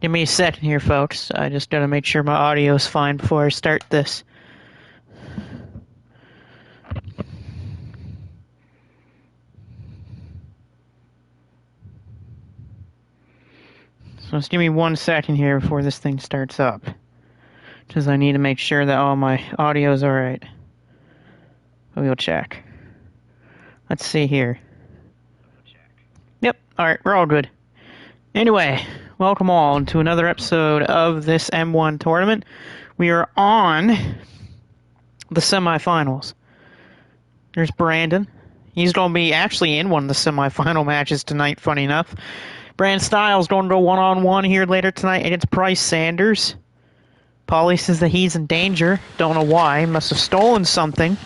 Give me a second here, folks. I just gotta make sure my audio is fine before I start this. So just give me 1 second here before this thing starts up. Because I need to make sure that all my audio is alright. We'll check. Let's see here. Yep, alright, we're all good. Anyway, welcome all to another episode of this M1 tournament. We are on the semifinals. There's Brandon. He's going to be actually in one of the semifinal matches tonight, funny enough. Brandon Styles going to go one-on-one here later tonight against Bryce Sanders. Paulie says that he's in danger. Don't know why. Must have stolen something.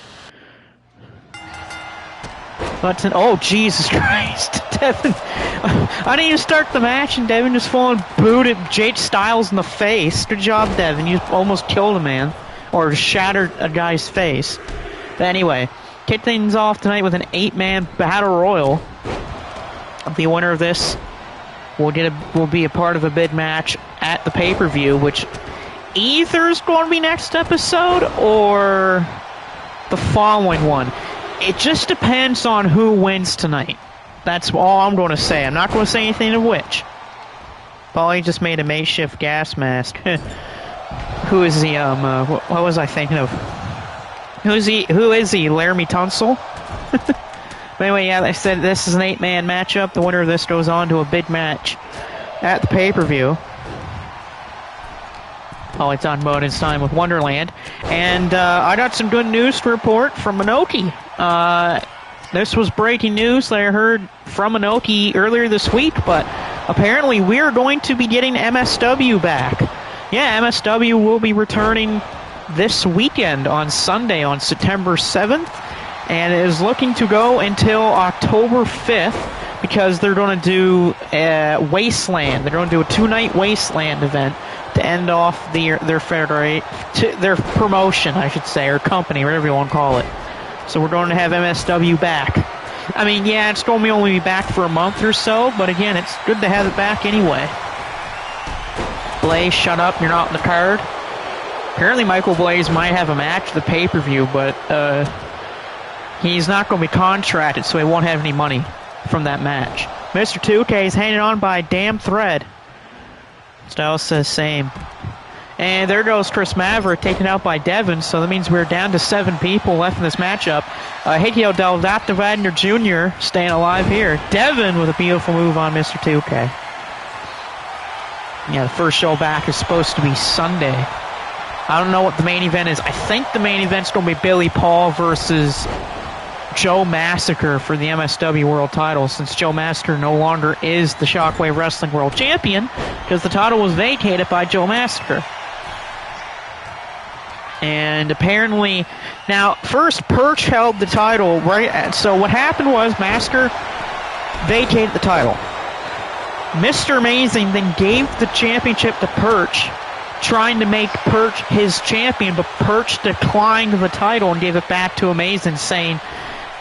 But, oh, Jesus Christ. Devin. I didn't even start the match, and Devin just full on booted Jake Styles in the face. Good job, Devin. You almost killed a man. Or shattered a guy's face. But anyway, kick things off tonight with an 8-man battle royal. The winner of this will be a part of a big match at the pay-per-view, which either is going to be next episode or the following one. It just depends on who wins tonight. That's all I'm going to say. I'm not going to say anything of which. Paulie just made a makeshift gas mask. Who is he? What was I thinking of? Who is he? Laramie Tunsil? But anyway, yeah, I said this is an 8-man matchup. The winner of this goes on to a big match at the pay-per-view. Oh, it's on Bonus Time with Wonderland. And I got some good news to report from Inoki. This was breaking news that I heard from Inoki earlier this week, but apparently we're going to be getting MSW back. Yeah, MSW will be returning this weekend on Sunday on September 7th. And it is looking to go until October 5th because they're going to do Wasteland. They're going to do a 2-night Wasteland event to end off their promotion, I should say, or company, whatever you want to call it. So we're going to have MSW back. I mean, yeah, it's going to only be back for a month or so, but again, it's good to have it back anyway. Blaze, shut up, you're not in the card. Apparently Michael Blaze might have a match at the pay-per-view, but he's not going to be contracted, so he won't have any money from that match. Mr. 2K is hanging on by a damn thread. Styles says same. And there goes Chris Maverick taken out by Devin, so that means we're down to 7 people left in this matchup. Hideo Dr. Wagner Jr. staying alive here. Devin with a beautiful move on Mr. 2K. Yeah, the first show back is supposed to be Sunday. I don't know what the main event is. I think the main event's going to be Billy Paul versus Joe Massacre for the MSW World title, since Joe Massacre no longer is the Shockwave Wrestling World Champion, because the title was vacated by Joe Massacre. And apparently, now, first Perch held the title, right? So what happened was Massacre vacated the title. Mr. Amazing then gave the championship to Perch, trying to make Perch his champion, but Perch declined the title and gave it back to Amazing, saying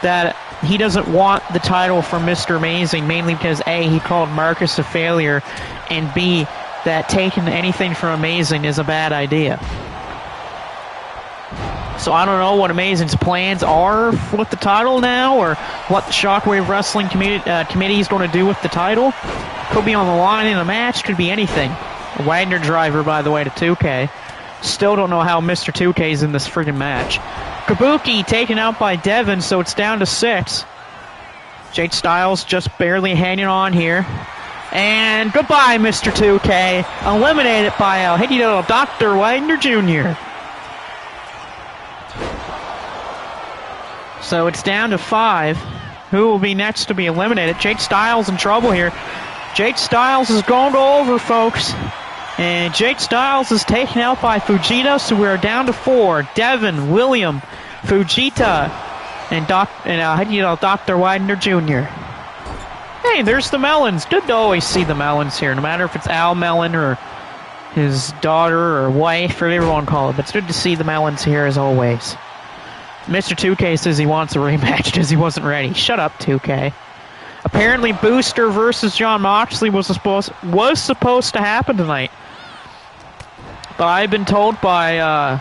that he doesn't want the title from Mr. Amazing, mainly because A, he called Marcus a failure, and B, that taking anything from Amazing is a bad idea. So I don't know what Amazing's plans are with the title now, or what the Shockwave Wrestling committee is going to do with the title. Could be on the line in a match, could be anything. A Wagner driver, by the way, to 2K. Still don't know how Mr. 2K is in this friggin' match. Kabuki taken out by Devin, so it's down to 6. Jake Styles just barely hanging on here. And goodbye, Mr. 2K. Eliminated by Hideo Dr. Wagner Jr. So it's down to 5. Who will be next to be eliminated? Jake Styles in trouble here. Jake Styles is going to go over, folks. And Jake Styles is taken out by Fujita, so we are down to 4. Devin, William, Fujita, and Dr. Wagner Jr. Hey, there's the Melons. Good to always see the Melons here, no matter if it's Al Mellon or his daughter or wife or whatever you want to call it. But it's good to see the Melons here as always. Mr. 2K says he wants a rematch because he wasn't ready. Shut up, 2K. Apparently, Booster versus Jon Moxley was supposed to happen tonight. But I've been told by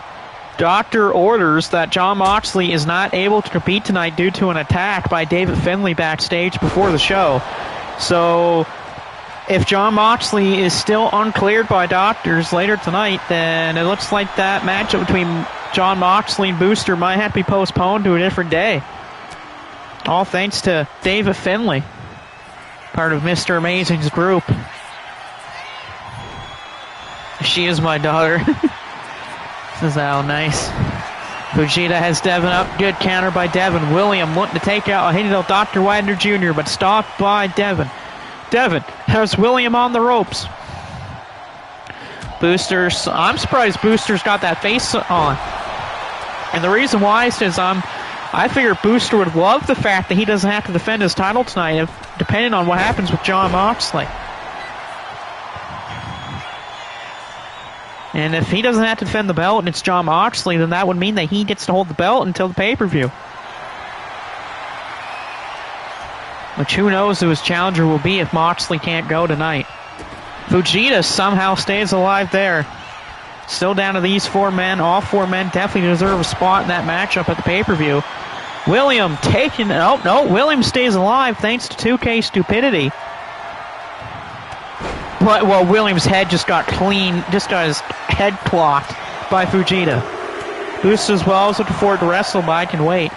doctor orders that Jon Moxley is not able to compete tonight due to an attack by David Finlay backstage before the show. So, if Jon Moxley is still uncleared by doctors later tonight, then it looks like that matchup between Jon Moxley and Booster might have to be postponed to a different day. All thanks to David Finlay, part of Mr. Amazing's group. She is my daughter. This is how nice. Fujita has Devin up. Good counter by Devin. William wanting to take out Hideo Dr. Widener Jr., but stopped by Devin. Devin has William on the ropes. Boosters, I'm surprised Booster's got that face on. And the reason why is because I figure Booster would love the fact that he doesn't have to defend his title tonight, depending on what happens with Jon Moxley. And if he doesn't have to defend the belt and it's Jon Moxley, then that would mean that he gets to hold the belt until the pay-per-view. Which who knows who his challenger will be if Moxley can't go tonight. Fujita somehow stays alive there. Still down to these 4 men. All 4 men definitely deserve a spot in that matchup at the pay-per-view. William taking... Oh, no. William stays alive thanks to 2K stupidity. But, well, William's head just got his head clocked by Fujita. Booster as well is looking forward to wrestle, but I can wait.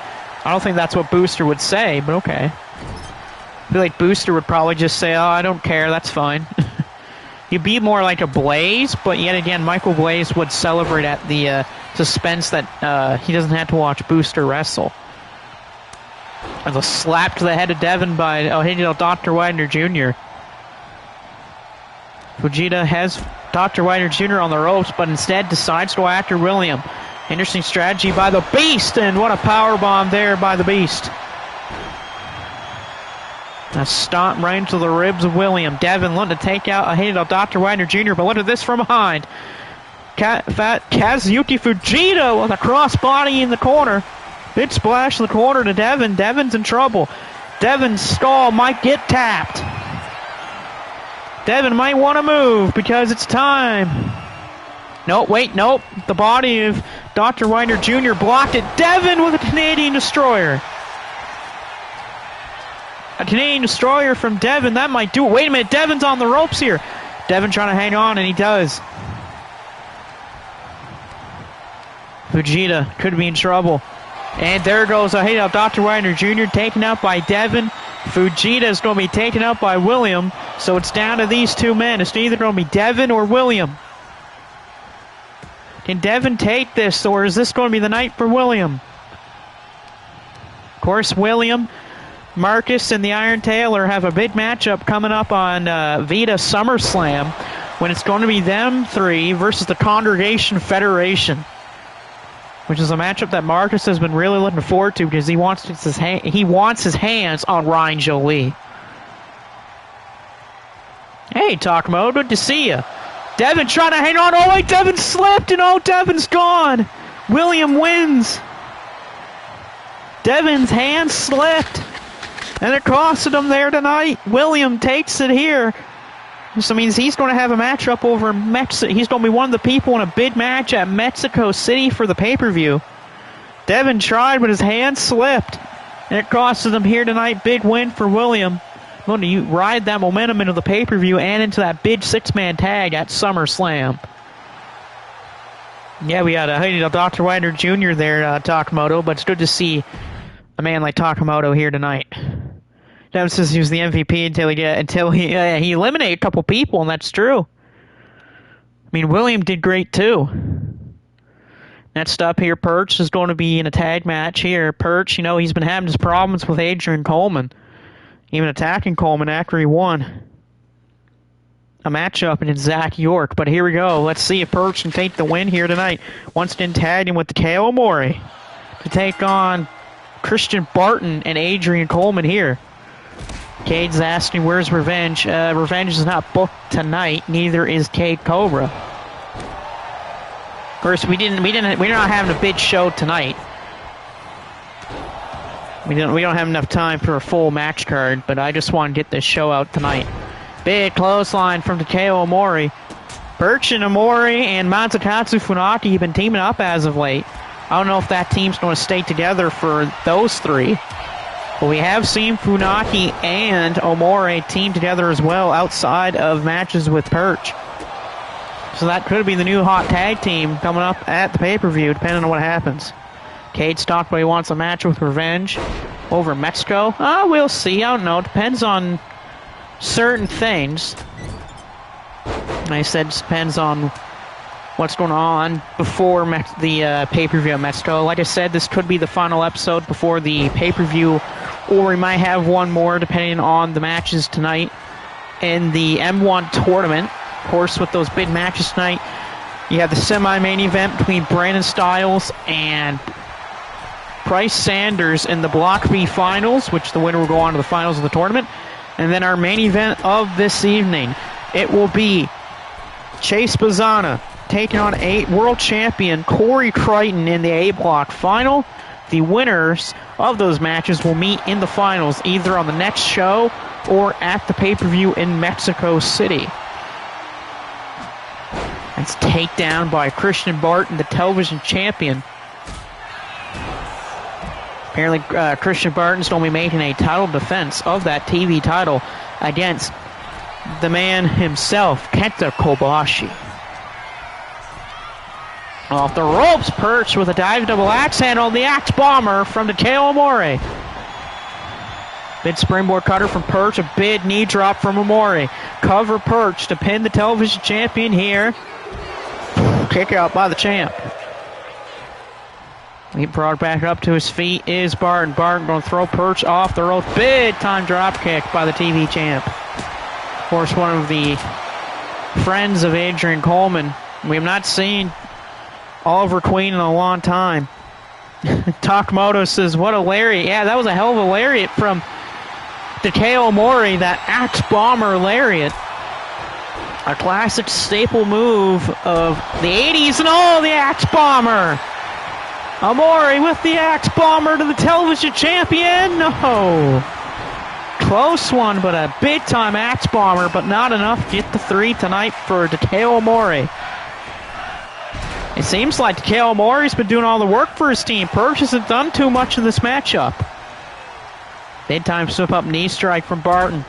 I don't think that's what Booster would say, but okay. I feel like Booster would probably just say, oh, I don't care, that's fine. He'd be more like a Blaze, but yet again, Michael Blaze would celebrate at the suspense that he doesn't have to watch Booster wrestle. And a slap to the head of Devin by Hideo Dr. Widener Jr. Fujita has Dr. Widener Jr. on the ropes, but instead decides to go after William. Interesting strategy by the Beast, and what a powerbomb there by the Beast. A stomp right into the ribs of William. Devin looking to take out a hit of Dr. Widener Jr., but look at this from behind. Kazuyuki Fujita with a crossbody in the corner. Big splash in the corner to Devin. Devin's in trouble. Devin's skull might get tapped. Devin might want to move because it's time. No, wait, nope. The body of Dr. Widener Jr. blocked it. Devin with a Canadian Destroyer. A Canadian Destroyer from Devin. That might do it. Wait a minute. Devin's on the ropes here. Devin trying to hang on, and he does. Fujita could be in trouble. And there goes a hit of Dr. Widener Jr. taken out by Devin. Fujita is going to be taken out by William. So it's down to these 2 men. It's either going to be Devin or William. Can Devin take this, or is this going to be the night for William? Of course, William, Marcus, and the Iron Tailor have a big matchup coming up on Vita SummerSlam, when it's going to be them 3 versus the Congregation Federation, which is a matchup that Marcus has been really looking forward to because he wants his hands on Ryan Jolie. Hey, Takamo, good to see you. Devin trying to hang on. Oh, wait, Devin slipped, and oh, Devin's gone. William wins. Devin's hand slipped, and it costed him there tonight. William takes it here. This means he's going to have a matchup over Mexico. He's going to be one of the people in a big match at Mexico City for the pay-per-view. Devin tried, but his hand slipped, and it costed him here tonight. Big win for William. Going to ride that momentum into the pay-per-view and into that big 6-man tag at SummerSlam. Yeah, we had a Dr. Widener Jr. there, Takamoto, but it's good to see a man like Takamoto here tonight. Devin says he was the MVP until he eliminated a couple people, and that's true. I mean, William did great too. Next up here, Perch is going to be in a tag match here. Perch, he's been having his problems with Adrian Coleman. Even attacking Coleman after he won a matchup against Zach York. But here we go. Let's see if Perch can take the win here tonight. Once again tagging with the KO Mori to take on Christian Barton and Adrian Coleman here. Cade's asking, where's Revenge? Revenge is not booked tonight. Neither is Cade Cobra. Of course, we're not having a big show tonight. We don't have enough time for a full match card, but I just want to get this show out tonight. Big clothesline from Takeo Omori. Birch and Omori and Masakatsu Funaki have been teaming up as of late. I don't know if that team's going to stay together for those three. But we have seen Funaki and Omori team together as well outside of matches with Birch. So that could be the new hot tag team coming up at the pay-per-view, depending on what happens. Cade's talked about he wants a match with Revenge over Mexico. We'll see. I don't know. It depends on certain things. I said it depends on what's going on before the pay-per-view at Mexico. Like I said, this could be the final episode before the pay-per-view, or we might have one more depending on the matches tonight in the M1 tournament. Of course, with those big matches tonight, you have the semi-main event between Brandon Styles and Price Sanders in the Block B finals, which the winner will go on to the finals of the tournament. And then our main event of this evening, it will be Chase Bazana taking on world champion Corey Crichton in the A Block final. The winners of those matches will meet in the finals, either on the next show or at the pay-per-view in Mexico City. That's takedown by Christian Barton, the television champion. Apparently, Christian Barton's going to be making a title defense of that TV title against the man himself, Kenta Kobashi. Off the ropes, Perch with a dive double axe handle on the axe bomber from Takeo Omori. Big springboard cutter from Perch, a big knee drop from Omori. Cover Perch to pin the television champion here. Kick out by the champ. He brought back up to his feet is Barton. Barton going to throw Perch off the rope. Big time drop kick by the TV champ. Of course, one of the friends of Adrian Coleman. We have not seen Oliver Queen in a long time. Takamoto says, what a lariat. Yeah, that was a hell of a lariat from Takeo Omori, that axe bomber lariat. A classic staple move of the 80s, and the axe bomber! Omori with the axe bomber to the television champion! No! Close one, but a big-time axe bomber, but not enough to get the 3 tonight for Takeo Omori. It seems like Takeo Omori's been doing all the work for his team. Perch hasn't done too much in this matchup. Big-time slip-up knee strike from Barton.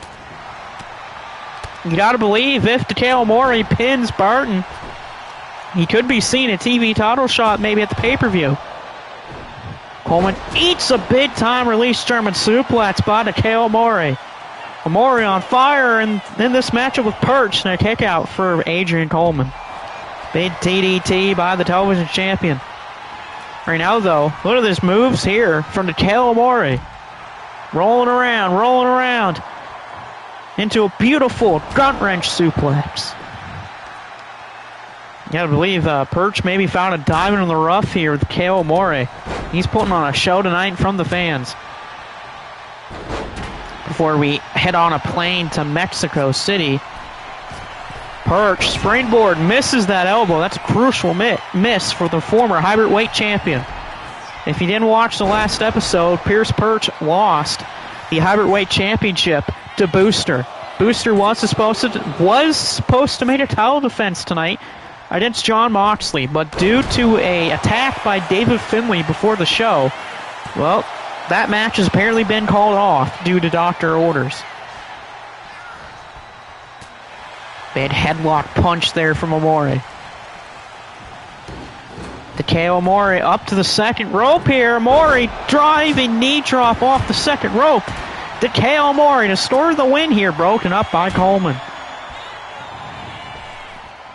You gotta believe if Takeo Omori pins Barton, he could be seeing a TV title shot maybe at the pay-per-view. Coleman eats a big-time release German suplex by Takeo Omori. Omori on fire in this matchup with Perch, and a kick out for Adrian Coleman. Big TDT by the television champion. Right now, though, look at these moves here from Takeo Omori. Rolling around. Into a beautiful grunt wrench suplex. You gotta believe Perch maybe found a diamond in the rough here with Takeo Omori. He's putting on a show tonight from the fans. Before we head on a plane to Mexico City. Perch, springboard, misses that elbow. That's a crucial miss for the former hybrid weight champion. If you didn't watch the last episode, Pierce Perch lost the hybrid weight championship to Booster. Booster was supposed to make a title defense tonight against Jon Moxley, but due to a attack by David Finlay before the show, well, that match has apparently been called off due to doctor orders. Big headlock punch there from Omori. Takeo Omori up to the second rope here. Omori driving knee drop off the second rope. Takeo Omori to score the win here, broken up by Coleman.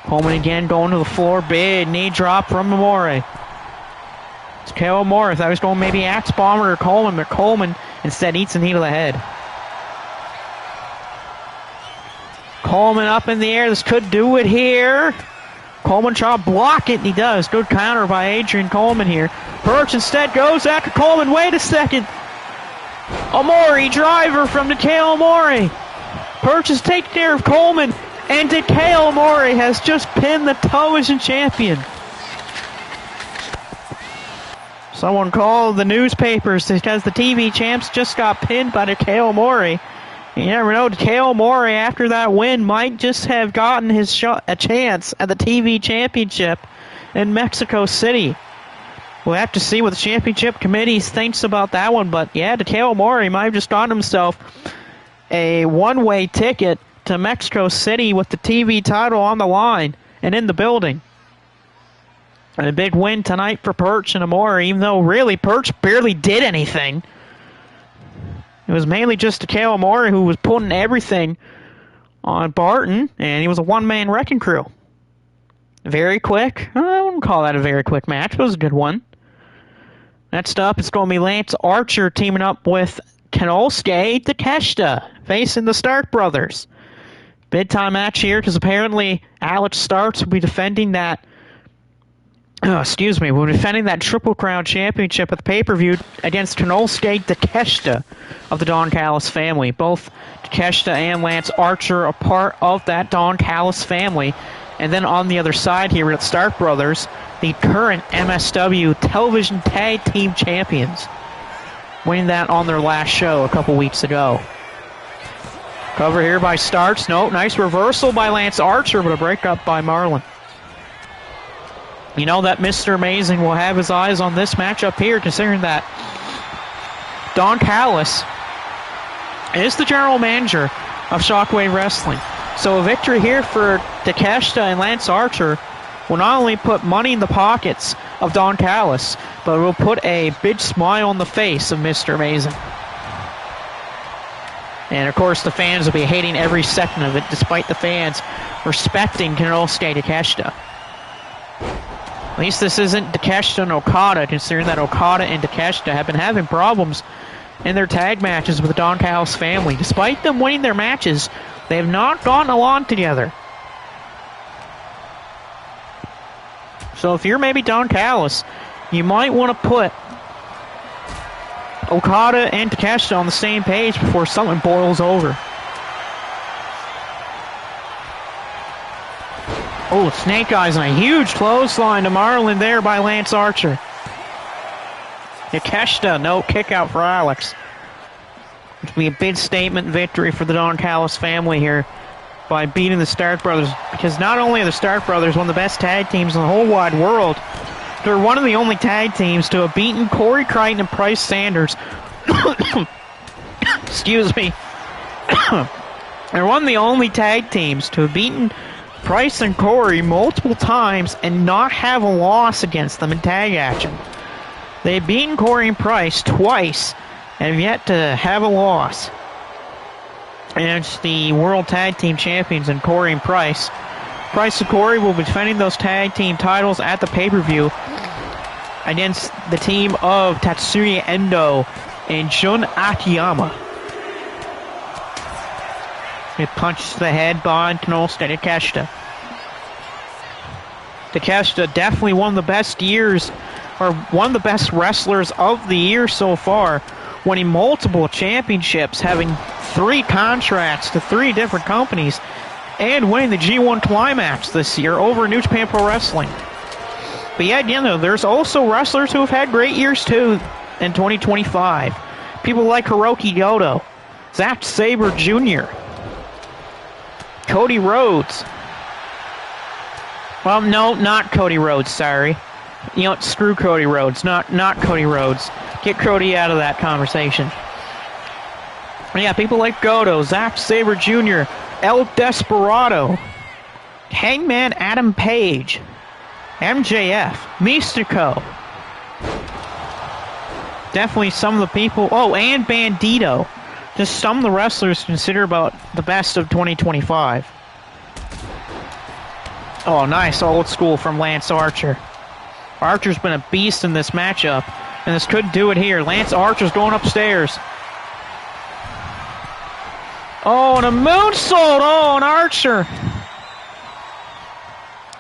Coleman again going to the floor. Big knee drop from Omori. Takeo Omori, thought he was going maybe axe bomber or Coleman, but Coleman instead eats a knee to the head. Coleman up in the air. This could do it here. Coleman trying to block it, and he does. Good counter by Adrian Coleman here. Perch instead goes after Coleman. Wait a second. Omori driver from Takeo Omori. Perch is taking care of Coleman, and Takeo Omori has just pinned the television champion. Someone called the newspapers because the TV champs just got pinned by Takeo Mori. You never know, Takeo Mori, after that win, might just have gotten his a chance at the TV championship in Mexico City. We'll have to see what the championship committee thinks about that one, but yeah, Takeo Mori might have just gotten himself a one-way ticket to Mexico City with the TV title on the line and in the building. And a big win tonight for Perch and Amore, even though really Perch barely did anything. It was mainly just Takeo Amore who was putting everything on Barton, and he was a one-man wrecking crew. Very quick. I wouldn't call that a very quick match, but it was a good one. Next up, it's going to be Lance Archer teaming up with Konosuke Takeshita, facing the Stark brothers. Big-time match here, because apparently Alex Starks will be defending that we're defending that Triple Crown Championship at the pay-per-view against Konosuke Takeshita of the Don Callis family. Both Takeshita and Lance Archer are part of that Don Callis family. And then on the other side here, we got Stark Brothers, the current MSW Television Tag Team Champions, winning that on their last show a couple weeks ago. Cover here by Starks. No, nice reversal by Lance Archer, but a breakup by Marlon. You know that Mr. Amazing will have his eyes on this matchup here, considering that Don Callis is the general manager of Shockwave Wrestling. So a victory here for Takeshita and Lance Archer will not only put money in the pockets of Don Callis, but will put a big smile on the face of Mr. Amazing. And of course the fans will be hating every second of it, despite the fans respecting Konosuke Takeshita. At least this isn't Takeshita and Okada, considering that Okada and Takeshita have been having problems in their tag matches with the Don Callis family. Despite them winning their matches, they have not gotten along together. So if you're maybe Don Callis, you might want to put Okada and Takeshita on the same page before something boils over. Oh, Snake Eyes and a huge clothesline to Marlon there by Lance Archer. Takeshita, no kick out for Alex. It will be a big statement victory for the Don Callis family here by beating the Stark Brothers, because not only are the Stark Brothers one of the best tag teams in the whole wide world, they're one of the only tag teams to have beaten Corey Crichton and Price Sanders. Excuse me. They're one of the only tag teams to have beaten Price and Corey multiple times and not have a loss against them in tag action. They've beaten Corey and Price twice and have yet to have a loss. And it's the World Tag Team Champions in Corey and Price. Price and Corey will be defending those tag team titles at the pay-per-view against the team of Tatsuya Endo and Jun Akiyama. It punched the head by Konosuke Takeshita. Takeshita definitely one of the best years, or one of the best wrestlers of the year so far, winning multiple championships, having 3 contracts to 3 different companies, and winning the G1 Climax this year over New Japan Pro Wrestling. But yeah, you know, there's also wrestlers who have had great years too in 2025. People like Hiroki Goto, Zack Sabre Jr., Cody Rhodes. Well, no, not Cody Rhodes, sorry. You know, screw Cody Rhodes, not Cody Rhodes. Get Cody out of that conversation. Yeah, people like Goto, Zack Sabre Jr., El Desperado, Hangman Adam Page, MJF, Mystico. Definitely some of the people. Oh, and Bandito. Just some of the wrestlers consider about the best of 2025. Oh, nice old school from Lance Archer. Archer's been a beast in this matchup, and this could do it here. Lance Archer's going upstairs. Oh, and a moonsault! Oh, and Archer.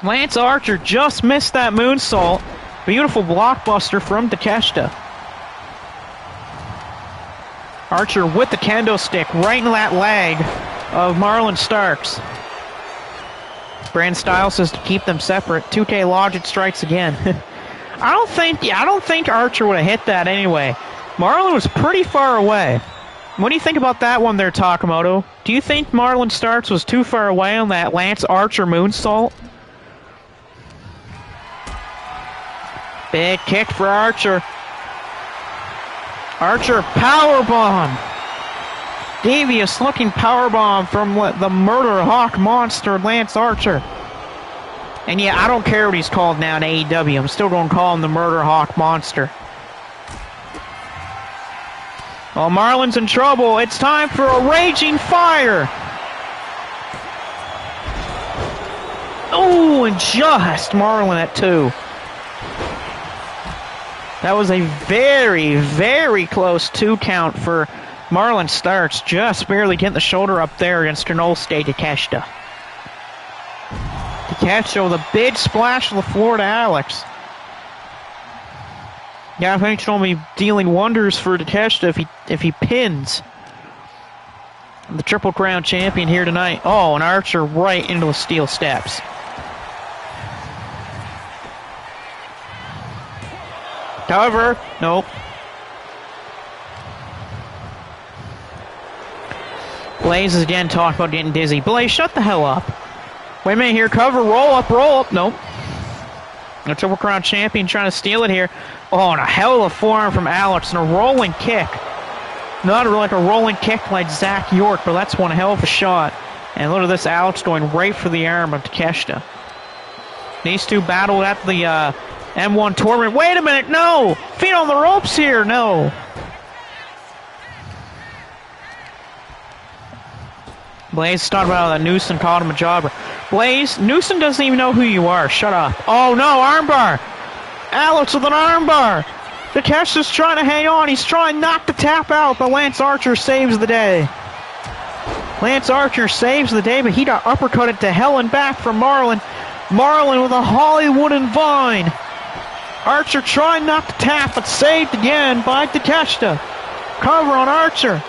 Lance Archer just missed that moonsault. Beautiful blockbuster from Takeshita. Archer with the kendo stick right in that leg of Marlon Starks. Brand Styles says to keep them separate. 2K Logic strikes again. I don't think Archer would have hit that anyway. Marlon was pretty far away. What do you think about that one there, Takamoto? Do you think Marlon Starks was too far away on that Lance Archer moonsault? Big kick for Archer. Archer powerbomb. Devious looking powerbomb from the Murder Hawk monster Lance Archer. And yeah, I don't care what he's called now in AEW. I'm still going to call him the Murder Hawk monster. Well, Marlon's in trouble. It's time for a raging fire. Oh, and just Marlon at 2. That was a very, very close 2 count for Marlon Starks. Just barely getting the shoulder up there against Inosuke Takeshita. Takeshita with a big splash on the floor to Alex. Yeah, I think he'll be dealing wonders for Takeshita if he pins the Triple Crown champion here tonight. Oh, and Archer right into the steel steps. However, nope. Blaze is again talking about getting dizzy. Blaze, shut the hell up. Wait a minute here, cover, roll up. Nope. The Triple Crown champion trying to steal it here. Oh, and a hell of a forearm from Alex and a rolling kick. Not like a rolling kick like Zach York, but that's one hell of a shot. And look at this, Alex going right for the arm of Takeshita. These two battled at the M1 tournament. Wait a minute, no! Feet on the ropes here, no! Blaze talking about that Newsom called him a jobber. Blaze, Newsom doesn't even know who you are. Shut up. Oh no, armbar! Alex with an armbar! Takeshita's trying to hang on. He's trying not to tap out, but Lance Archer saves the day. Lance Archer saves the day, but he got uppercutted to hell and back from Marlon. Marlon with a Hollywood and Vine. Archer trying not to tap, but saved again by Takeshita. Cover on Archer.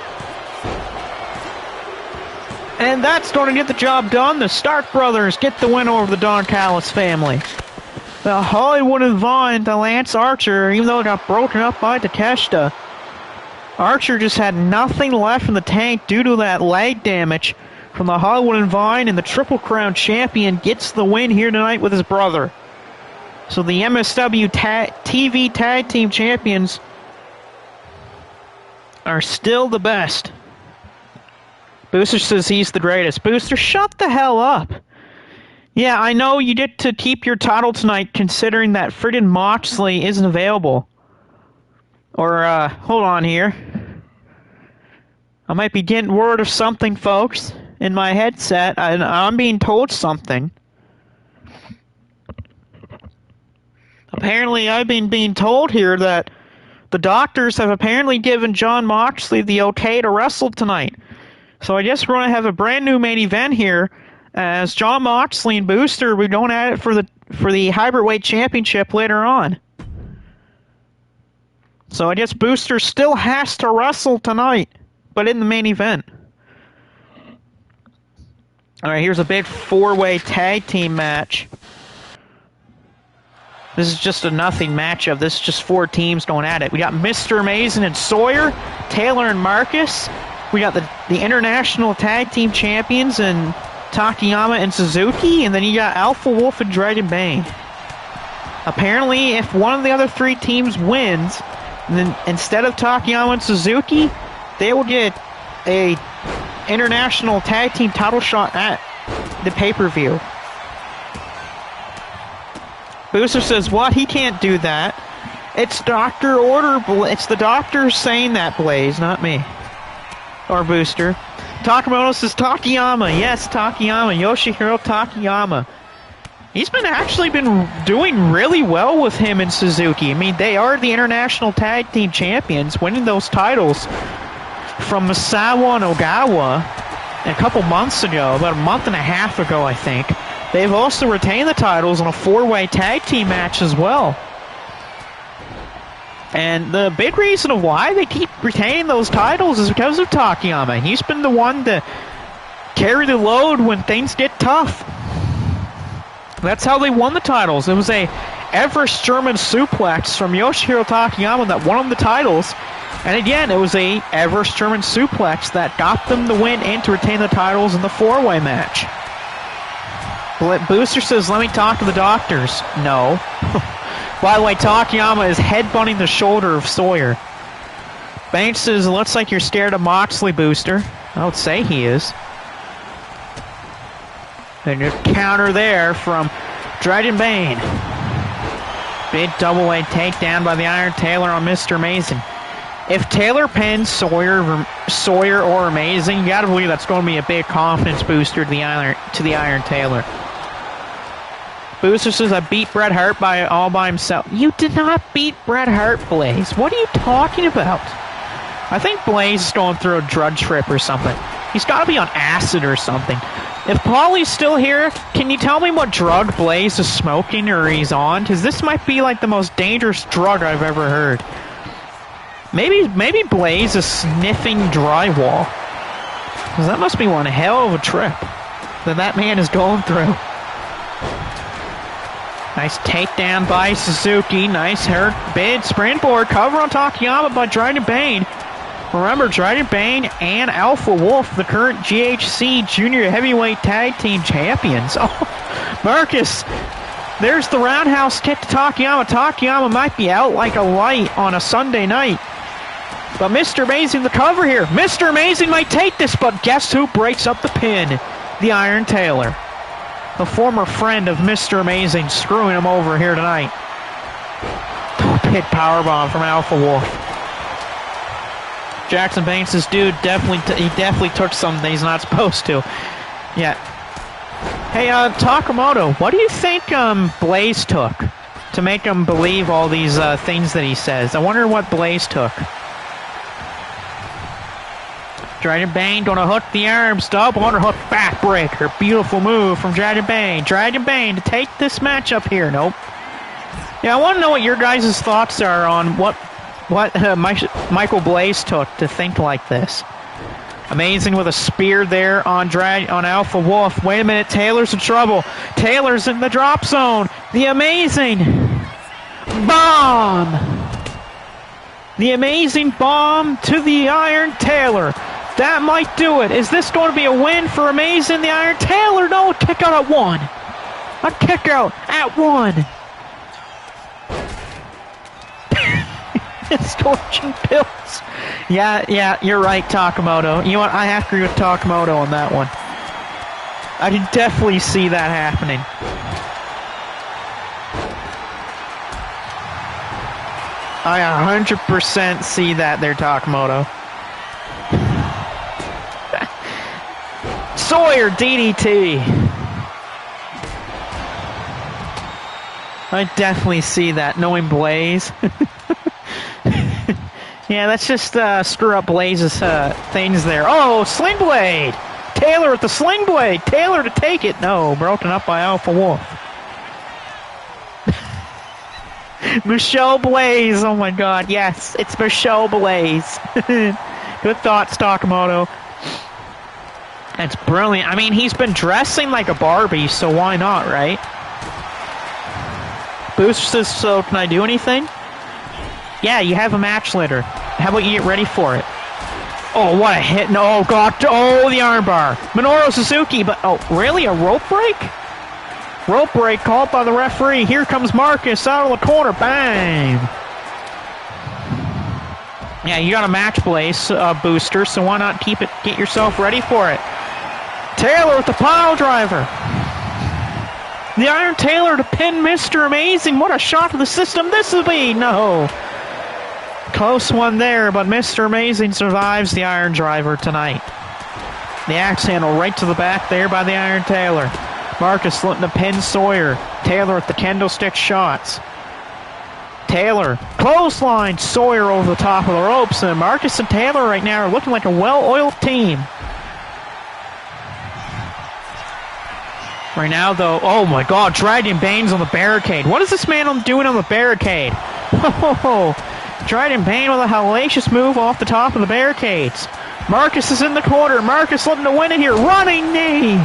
And that's going to get the job done. The Stark brothers get the win over the Don Callis family. The Hollywood and Vine to Lance Archer, even though it got broken up by Takeshita. Archer just had nothing left in the tank due to that leg damage from the Hollywood and Vine, and the Triple Crown champion gets the win here tonight with his brother. So the MSW TV Tag Team Champions are still the best. Booster says he's the greatest. Booster, shut the hell up. Yeah, I know you get to keep your title tonight considering that friggin' Moxley isn't available. Or, hold on here. I might be getting word of something, folks, in my headset. I'm being told something. Apparently, I've been being told here that the doctors have apparently given Jon Moxley the okay to wrestle tonight. So I guess we're going to have a brand new main event here as Jon Moxley and Booster. We're going at it for the Hybrid Weight Championship later on. So I guess Booster still has to wrestle tonight, but in the main event. Alright, here's a big 4-way tag team match. This is just a nothing matchup. This is just 4 teams going at it. We got Mr. Amazing and Sawyer, Taylor and Marcus. We got the International Tag Team Champions and Takayama and Suzuki. And then you got Alpha Wolf and Dragon Bane. Apparently, if one of the other 3 teams wins, then instead of Takayama and Suzuki, they will get a International Tag Team title shot at the pay-per-view. Booster says, what? He can't do that. It's Dr. Order. It's the doctor saying that, Blaze, not me. Or Booster. Takamoto says Takayama. Yes, Takayama. Yoshihiro Takayama. He's actually been doing really well with him and Suzuki. I mean, they are the International Tag Team Champions, winning those titles from Misawa and Ogawa a couple months ago, about a month and a half ago, I think. They've also retained the titles in a 4-way tag team match as well. And the big reason of why they keep retaining those titles is because of Takayama. He's been the one to carry the load when things get tough. That's how they won the titles. It was a Everest German suplex from Yoshihiro Takayama that won him the titles. And again, it was a Everest German suplex that got them the win and to retain the titles in the four-way match. Booster says, let me talk to the doctors. No. By the way, Takayama is headbutting the shoulder of Sawyer. Banks says, it looks like you're scared of Moxley, Booster. I would say he is. And your counter there from Dragon Bane. Big double leg takedown by the Iron Taylor on Mr. Amazing. If Taylor pins Sawyer or Amazing, you gotta believe that's going to be a big confidence booster to the Iron Taylor. Booster says, I beat Bret Hart all by himself. You did not beat Bret Hart, Blaze. What are you talking about? I think Blaze is going through a drug trip or something. He's got to be on acid or something. If Paulie's still here, can you tell me what drug Blaze is smoking or he's on? Because this might be like the most dangerous drug I've ever heard. Maybe Blaze is sniffing drywall. Because that must be one hell of a trip that man is going through. Nice takedown by Suzuki. Nice hurt. Big springboard cover on Takayama by Dragon Bane. Remember, Dragon Bane and Alpha Wolf, the current GHC Junior Heavyweight Tag Team Champions. Oh, Marcus, there's the roundhouse kick to Takayama. Takayama might be out like a light on a Sunday night. But Mr. Amazing the cover here. Mr. Amazing might take this, but guess who breaks up the pin? The Iron Taylor. The former friend of Mr. Amazing screwing him over here tonight. Pit powerbomb from Alpha Wolf. Jackson Banks says, dude, he definitely took something he's not supposed to. Yeah. Hey, Takamoto, what do you think Blaze took to make him believe all these things that he says? I wonder what Blaze took. Dragon Bane gonna hook the arms, double underhook backbreaker. Beautiful move from Dragon Bane. Dragon Bane to take this matchup here. Nope. Yeah, I want to know what your guys' thoughts are on what Michael Blaze took to think like this. Amazing with a spear there on Alpha Wolf. Wait a minute, Taylor's in trouble. Taylor's in the drop zone. The Amazing bomb. The Amazing bomb to the Iron Taylor. That might do it. Is this going to be a win for Amazing the Iron Taylor? No, a kick out at 1. A kick out at 1. Scorching pills. Yeah, you're right, Takamoto. You know what? I have to agree with Takamoto on that one. I can definitely see that happening. I 100% see that there, Takamoto. Sawyer DDT. I definitely see that, knowing Blaze. Yeah, let's just screw up Blaze's things there. Oh, Sling Blade! Taylor with the Sling Blade! Taylor to take it! No, broken up by Alpha Wolf. Michelle Blaze, oh my god, yes, it's Michelle Blaze. Good thoughts, Takamoto. That's brilliant. I mean, he's been dressing like a Barbie, so why not, right? Booster says, so can I do anything? Yeah, you have a match later. How about you get ready for it? Oh, what a hit. No, oh, God. Oh, the armbar. Minoru Suzuki, but, oh, really? A rope break? Rope break called by the referee. Here comes Marcus out of the corner. Bang. Yeah, you got a match place, Booster, so why not get yourself ready for it? Taylor with the pile driver. The Iron Taylor to pin Mr. Amazing. What a shot to the system this will be. No. Close one there, but Mr. Amazing survives the Iron Driver tonight. The axe handle right to the back there by the Iron Taylor. Marcus looking to pin Sawyer. Taylor with the kendo stick shots. Taylor, clothesline, Sawyer over the top of the ropes, and Marcus and Taylor right now are looking like a well-oiled team. Right now, though, oh my god, Dragon Bane's on the barricade. What is this man doing on the barricade? Oh, Dragon Bane with a hellacious move off the top of the barricades. Marcus is in the corner. Marcus looking to win it here. Running knee.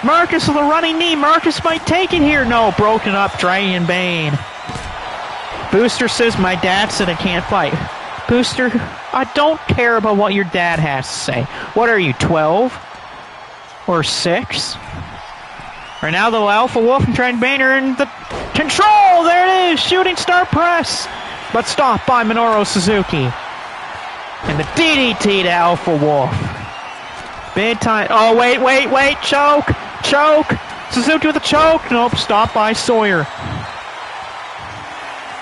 Marcus with a running knee. Marcus might take it here. No, broken up. Dragon Bane. Booster says, my dad said I can't fight. Booster, I don't care about what your dad has to say. What are you, 12? Or 6? Right now, the Alpha Wolf and Dragon Bane are in the control. There it is. Shooting star press. But stopped by Minoru Suzuki. And the DDT to Alpha Wolf. Big time. Oh, wait. Choke. Suzuki with a choke. Nope, stopped by Sawyer.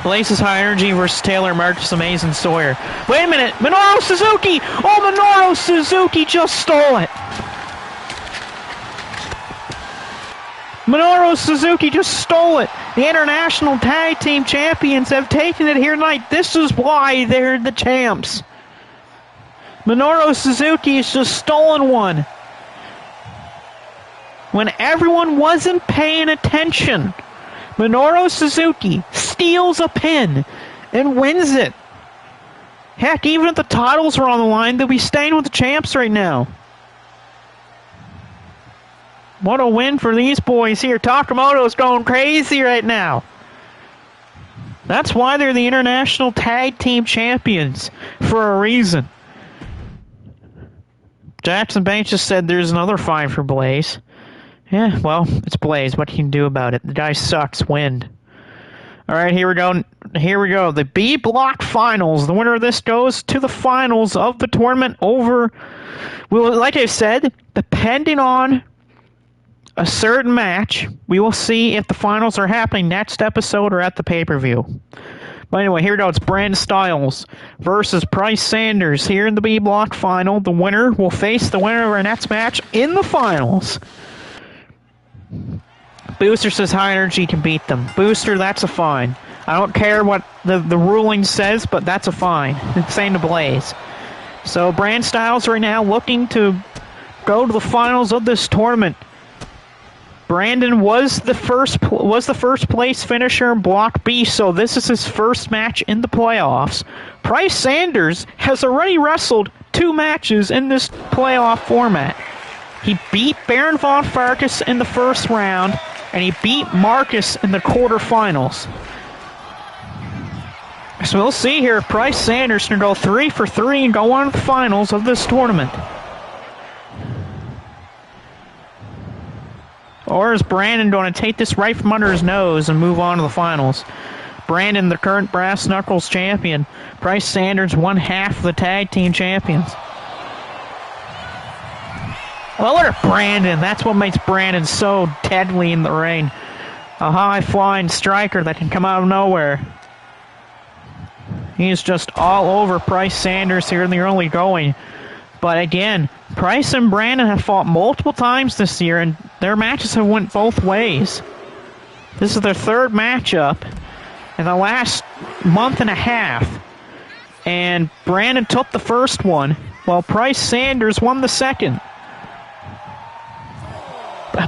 Blaze's High Energy versus Taylor Marcus Amazing Sawyer. Wait a minute. Minoru Suzuki. Oh, Minoru Suzuki just stole it. Minoru Suzuki just stole it. The International Tag Team Champions have taken it here tonight. This is why they're the champs. Minoru Suzuki has just stolen one. When everyone wasn't paying attention, Minoru Suzuki steals a pin and wins it. Heck, even if the titles were on the line, they'll be staying with the champs right now. What a win for these boys here. Takamoto's going crazy right now. That's why they're the International Tag Team Champions, for a reason. Jackson Banks just said there's another fine for Blaze. Yeah, well, it's Blaze. What can you do about it? The guy sucks. Win. Alright, here we go. The B Block Finals. The winner of this goes to the finals of the tournament over... Well, like I said, depending on a certain match, we will see if the finals are happening next episode or at the pay-per-view. But anyway, here we go. It's Brandon Styles versus Bryce Sanders here in the B Block Final. The winner will face the winner of our next match in the finals. Booster says High Energy can beat them. Booster, that's a fine. I don't care what the ruling says, but that's a fine. It's same to Blaze. So Brandon Styles right now looking to go to the finals of this tournament. Brandon was the first place finisher in Block B, so this is his first match in the playoffs. Bryce Sanders has already wrestled 2 matches in this playoff format. He beat Baron von Farkas in the first round, and he beat Marcus in the quarterfinals. So we'll see here if Bryce Sanders can go 3 for 3 and go on to the finals of this tournament. Or is Brandon going to take this right from under his nose and move on to the finals? Brandon, the current Brass Knuckles champion. Bryce Sanders, one half of the tag team champions. Well, look at Brandon. That's what makes Brandon so deadly in the ring. A high-flying striker that can come out of nowhere. He's just all over Bryce Sanders here in the early going. But again, Bryce and Brandon have fought multiple times this year, and their matches have went both ways. This is their third matchup in the last month and a half. And Brandon took the first one, while Bryce Sanders won the second.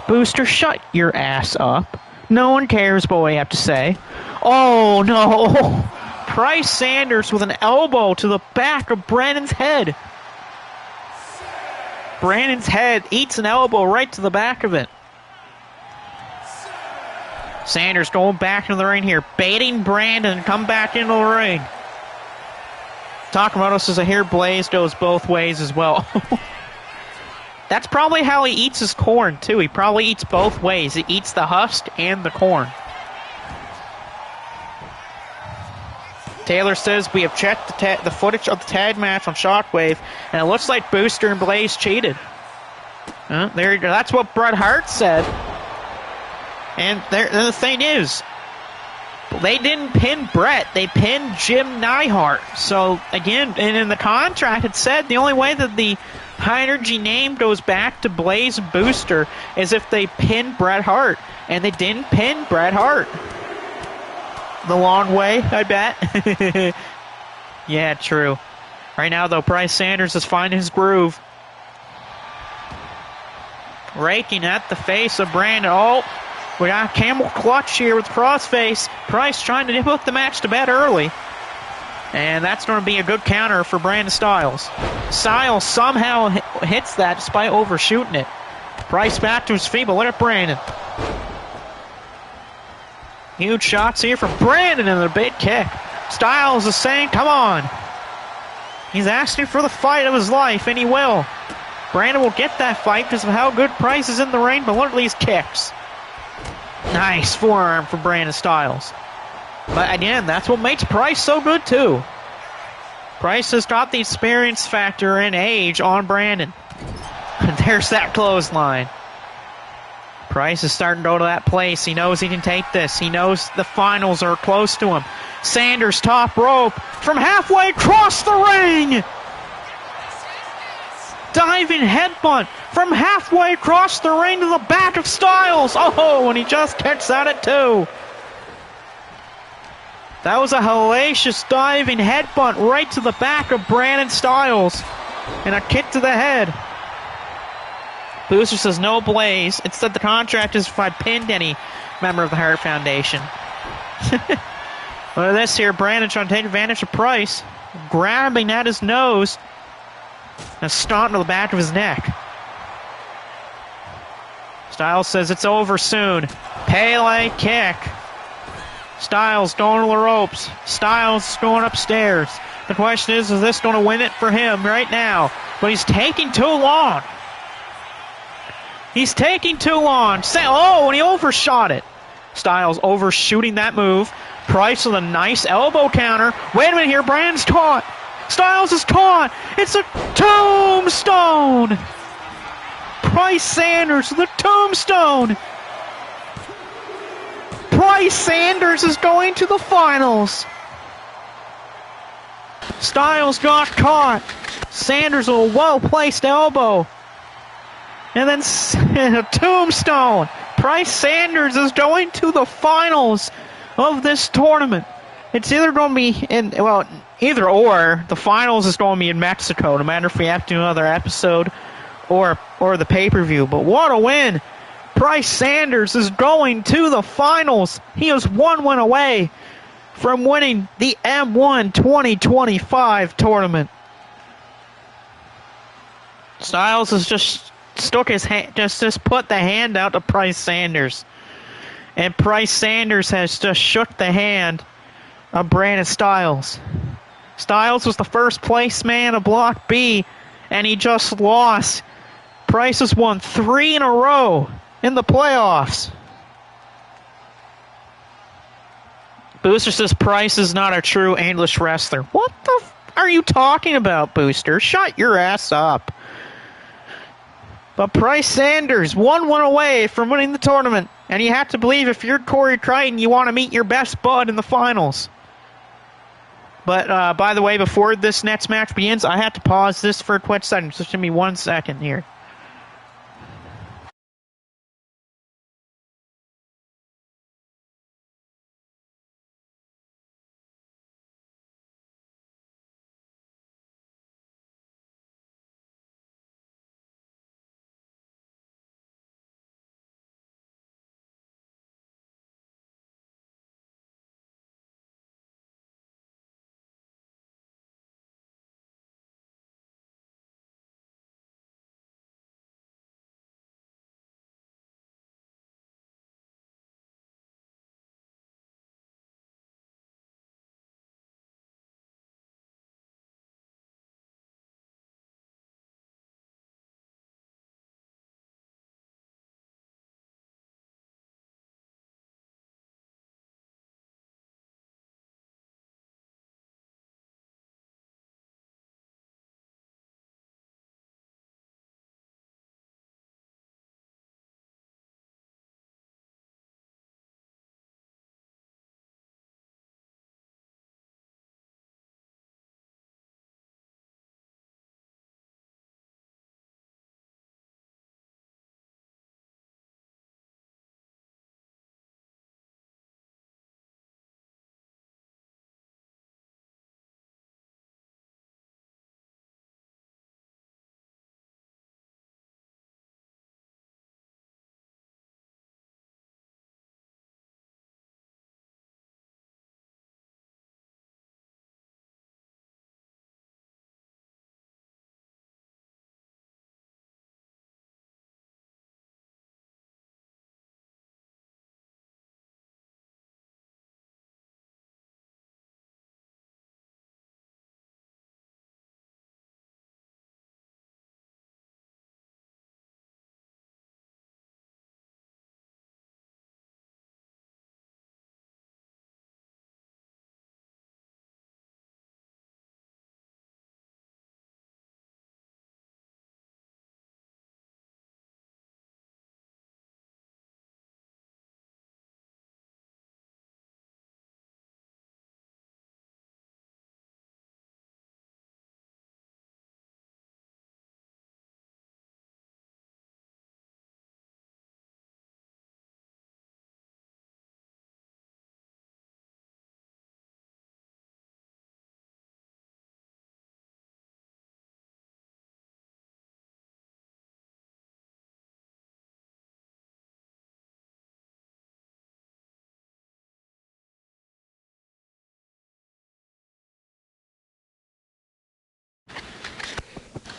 Booster, shut your ass up. No one cares what we have to say. Oh, no. Bryce Sanders with an elbow to the back of Brandon's head. Brandon's head eats an elbow right to the back of it. Sanders going back into the ring here, baiting Brandon to come back into the ring. Takamoto says, I hear Blaze goes both ways as well. That's probably how he eats his corn, too. He probably eats both ways. He eats the husk and the corn. Taylor says, we have checked the footage of the tag match on Shockwave, and it looks like Booster and Blaze cheated. There you go. That's what Bret Hart said. And the thing is, they didn't pin Bret. They pinned Jim Neidhart. So, again, and in the contract, it said the only way that the High Energy name goes back to Blaze and Booster is if they pin Bret Hart. And they didn't pin Bret Hart. The long way, I bet. Yeah, true. Right now, though, Bryce Sanders is finding his groove. Raking at the face of Brandon. Oh, we got camel clutch here with crossface. Bryce trying to put the match to bed early. And that's going to be a good counter for Brandon Styles. Styles somehow hits that despite overshooting it. Price back to his feet, but look at Brandon. Huge shots here from Brandon and a big kick. Styles is saying, come on. He's asking for the fight of his life, and he will. Brandon will get that fight because of how good Price is in the ring, but look at these kicks. Nice forearm from Brandon Styles. But again, that's what makes Price so good too. Price has got the experience factor and age on Brandon. And there's that clothesline. Price is starting to go to that place. He knows he can take this. He knows the finals are close to him. Sanders top rope from halfway across the ring. Diving headbutt from halfway across the ring to the back of Styles. Oh, and he just kicks at it too. That was a hellacious diving headbutt right to the back of Brandon Styles. And a kick to the head. Booster says no Blaze. It said the contract is if I pinned any member of the Hart Foundation. Look at this here. Brandon trying to take advantage of Price. Grabbing at his nose. And stomping to the back of his neck. Styles says it's over soon. Pele kick. Styles going to the ropes. Styles going upstairs. The question is this going to win it for him right now? But he's taking too long. He's taking too long. Oh, and he overshot it. Styles overshooting that move. Price with a nice elbow counter. Wait a minute here. Brandon's caught. Styles is caught. It's a tombstone. Price Sanders with a tombstone. Price Sanders is going to the finals. Styles got caught. Sanders with a well-placed elbow. And then a tombstone. Price Sanders is going to the finals of this tournament. It's either going to be either or. The finals is going to be in Mexico, no matter if we have to do another episode or the pay-per-view. But what a win. Price Sanders is going to the finals. He is one win away from winning the M1 2025 tournament. Styles has just stuck his hand, just put the hand out to Price Sanders. And Price Sanders has just shook the hand of Brandon Styles. Styles was the first place man of Block B, and he just lost. Price has won 3 in a row in the playoffs. Booster says Price is not a true English wrestler. What the are you talking about, Booster? Shut your ass up. But Price Sanders, 1-1 away from winning the tournament. And you have to believe if you're Corey Crichton, you want to meet your best bud in the finals. But, by the way, before this next match begins, I have to pause this for a quick second. Just give me 1 second here.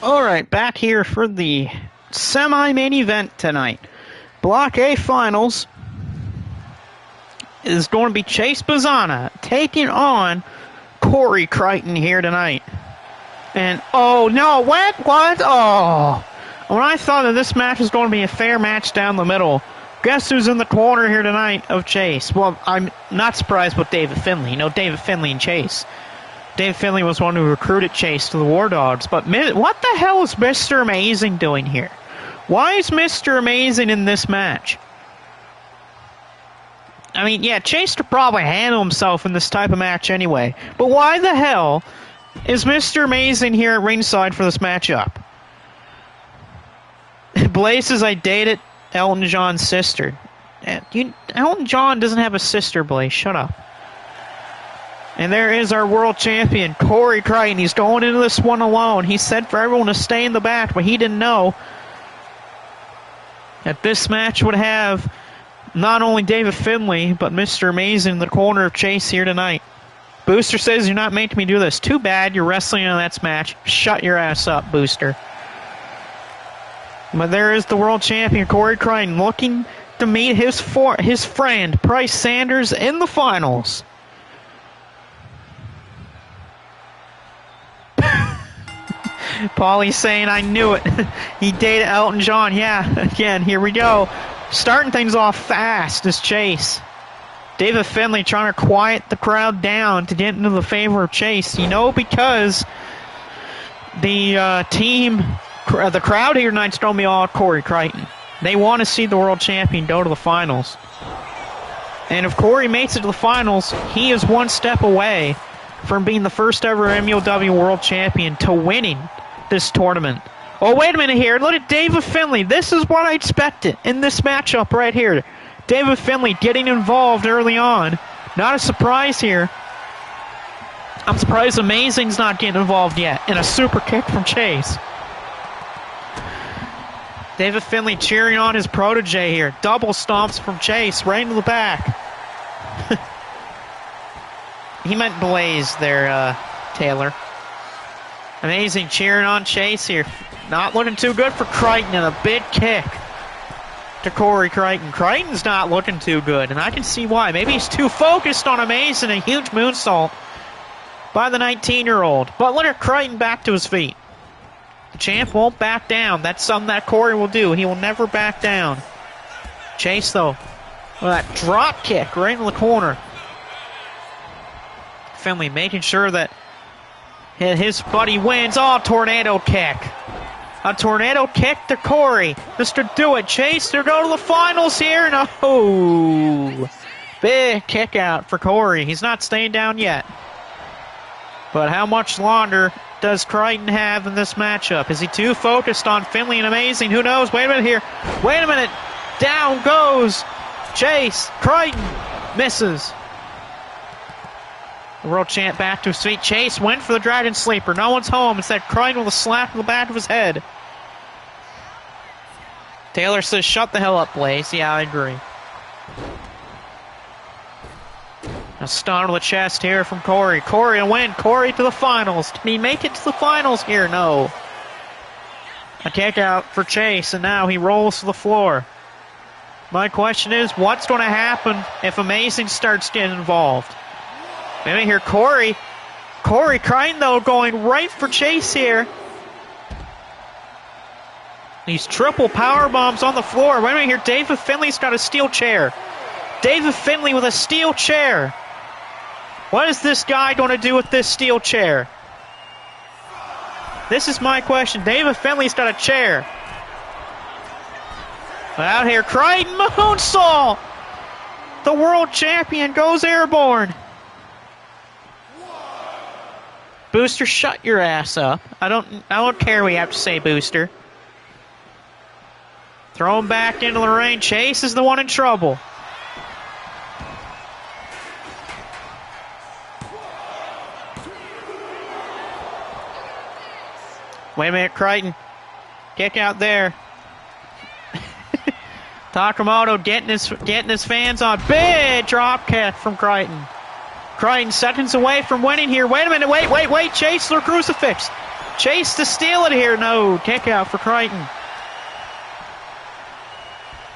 Alright, back here for the semi-main event tonight. Block A Finals is going to be Chase Bazana taking on Corey Crichton here tonight. And, oh no, what? Oh. When I thought that this match was going to be a fair match down the middle, guess who's in the corner here tonight of Chase? Well, I'm not surprised with David Finlay. You know, David Finlay and Chase. David Finlay was one who recruited Chase to the War Dogs. But what the hell is Mr. Amazing doing here? Why is Mr. Amazing in this match? I mean, yeah, Chase could probably handle himself in this type of match anyway. But why the hell is Mr. Amazing here at ringside for this matchup? Blaze says, I dated Elton John's sister. Elton John doesn't have a sister, Blaze. Shut up. And there is our world champion, Corey Crichton. He's going into this one alone. He said for everyone to stay in the back, but he didn't know that this match would have not only David Finlay, but Mr. Amazing in the corner of Chase here tonight. Booster says, you're not making me do this. Too bad you're wrestling in that match. Shut your ass up, Booster. But there is the world champion, Corey Crichton, looking to meet his friend, Bryce Sanders, in the finals. Paulie's saying, I knew it. He dated Elton John. Yeah, again, here we go. Starting things off fast is Chase. David Finlay trying to quiet the crowd down to get into the favor of Chase. You know, because the the crowd here tonight's going to be all Corey Crichton. They want to see the world champion go to the finals. And if Corey makes it to the finals, he is one step away from being the first ever MLW world champion to winning this tournament. Oh, wait a minute here. Look at David Finlay. This is what I expected in this matchup right here. David Finlay getting involved early on. Not a surprise here. I'm surprised Amazing's not getting involved yet. And a super kick from Chase. David Finlay cheering on his protege here. Double stomps from Chase right into the back. He meant Blaze there, Taylor. Amazing cheering on Chase here. Not looking too good for Crichton, and a big kick to Corey Crichton. Crichton's not looking too good, and I can see why. Maybe he's too focused on Amazing. A huge moonsault by the 19-year-old. But look at Crichton back to his feet. The champ won't back down. That's something that Corey will do. He will never back down. Chase, though, with that drop kick right in the corner. Finlay making sure that his buddy wins. Oh, tornado kick. A tornado kick to Corey. Mr. Do It. Chase, they're going to the finals here. No. Big kick out for Corey. He's not staying down yet. But how much longer does Crichton have in this matchup? Is he too focused on Finlay and Amazing? Who knows? Wait a minute here. Wait a minute. Down goes Chase. Crichton misses. The world champ back to his feet. Chase went for the Dragon Sleeper. No one's home. Instead, Crichton with a slap in the back of his head. Taylor says, shut the hell up, Blaze. Yeah, I agree. A stun to the chest here from Corey. Corey a win. Corey to the finals. Can he make it to the finals here? No. A kick out for Chase, and now he rolls to the floor. My question is, what's going to happen if Amazing starts getting involved? Maybe here, Corey Crichton, though, going right for Chase here. These triple power bombs on the floor. Wait a minute here, David Finlay's got a steel chair. David Finlay with a steel chair. What is this guy going to do with this steel chair? This is my question. David Finlay's got a chair. Out here, Crichton moonsault. The world champion goes airborne. Booster, shut your ass up. I don't care what you have to say, Booster. Throw him back into the ring. Chase is the one in trouble. Wait a minute, Crichton. Kick out there. Takamoto getting his fans on. Big drop kick from Crichton. Crichton seconds away from winning here. Wait a minute, wait. Chase, the crucifix. Chase to steal it here. No, kick out for Crichton.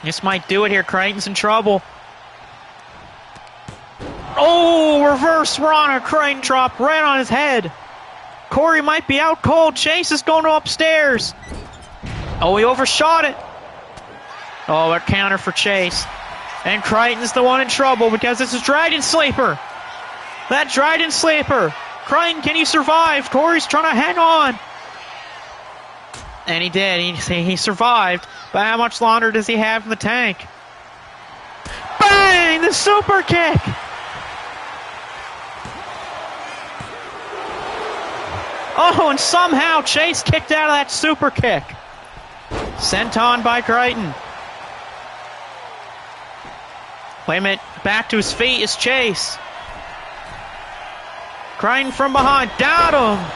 This might do it here. Crichton's in trouble. Oh, reverse runner. Crichton dropped right on his head. Corey might be out cold. Chase is going upstairs. Oh, he overshot it. Oh, a counter for Chase. And Crichton's the one in trouble because this is Dragon Sleeper. That Dragon Sleeper. Crichton, can you survive? Corey's trying to hang on. And he did. He survived. But how much longer does he have in the tank? Bang! The super kick! Oh, and somehow Chase kicked out of that super kick. Sent on by Crichton. Wait a minute. Back to his feet is Chase. Crichton from behind. Got him!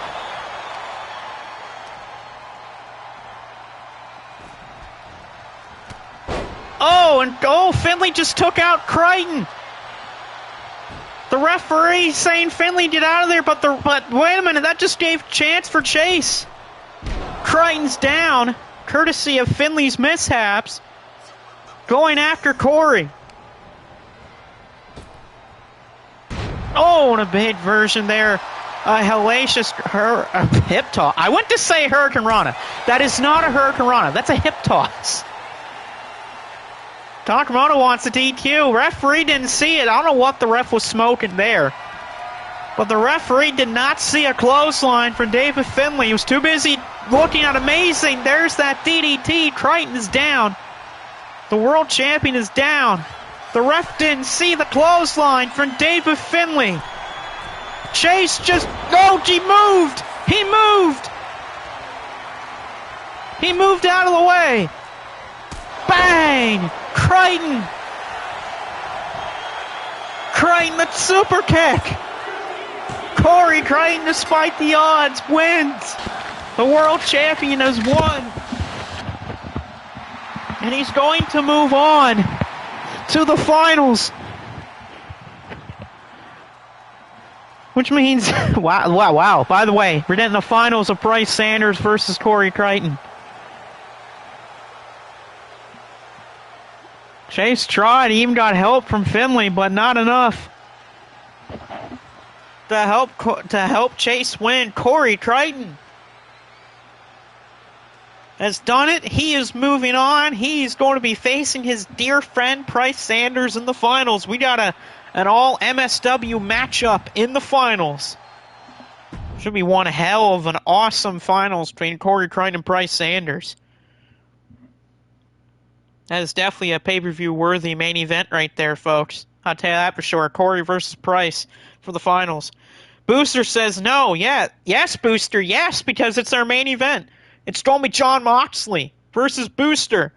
Oh, Finley just took out Crichton. The referee saying Finley get out of there, but wait a minute, that just gave chance for Chase. Crichton's down, courtesy of Finley's mishaps, going after Corey. Oh, and a big version there. A hellacious hip toss. I went to say Hurricane Rana. That is not a Hurricane Rana. That's a hip toss. Takamona wants a DQ. Referee didn't see it. I don't know what the ref was smoking there. But the referee did not see a clothesline from David Finley. He was too busy looking at amazing. There's that DDT. Crichton is down. The world champion is down. The ref didn't see the clothesline from David Finley. Chase just... No, he moved! He moved! He moved out of the way. Bang! Crichton! Crichton, the super kick! Corey Crichton, despite the odds, wins! The world champion has won! And he's going to move on to the finals! Which means, wow. By the way, we're getting the finals of Bryce Sanders versus Corey Crichton. Chase tried, he even got help from Finley, but not enough to help Chase win. Corey Crichton has done it. He is moving on. He's going to be facing his dear friend Bryce Sanders in the finals. We got an all MSW matchup in the finals. Should be one hell of an awesome finals between Corey Crichton and Bryce Sanders. That is definitely a pay-per-view worthy main event right there, folks. I'll tell you that for sure. Corey versus Bryce for the finals. Booster says no. Yeah. Yes, Booster. Yes, because it's our main event. It's going to be Jon Moxley versus Booster.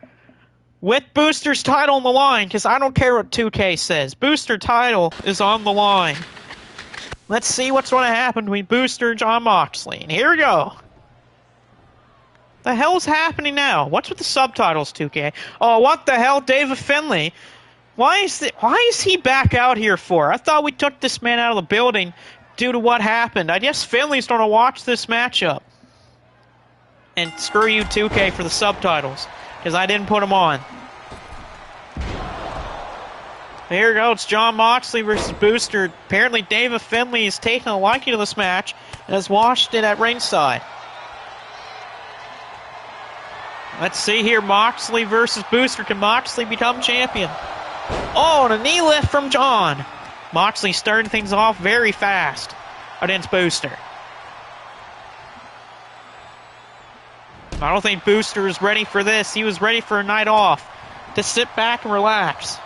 With Booster's title on the line, because I don't care what 2K says. Booster title is on the line. Let's see what's going to happen between Booster and Jon Moxley. And here we go. The hell's happening now? What's with the subtitles, 2K? Oh, what the hell, David Finley? Why is he back out here for? I thought we took this man out of the building due to what happened. I guess Finley's going to watch this matchup. And screw you, 2K, for the subtitles, because I didn't put them on. Here we go, it's Jon Moxley versus Booster. Apparently David Finley is taking a liking to this match and has watched it at ringside. Let's see here, Moxley versus Booster. Can Moxley become champion? Oh, and a knee lift from Jon. Moxley starting things off very fast against Booster. I don't think Booster is ready for this. He was ready for a night off to sit back and relax.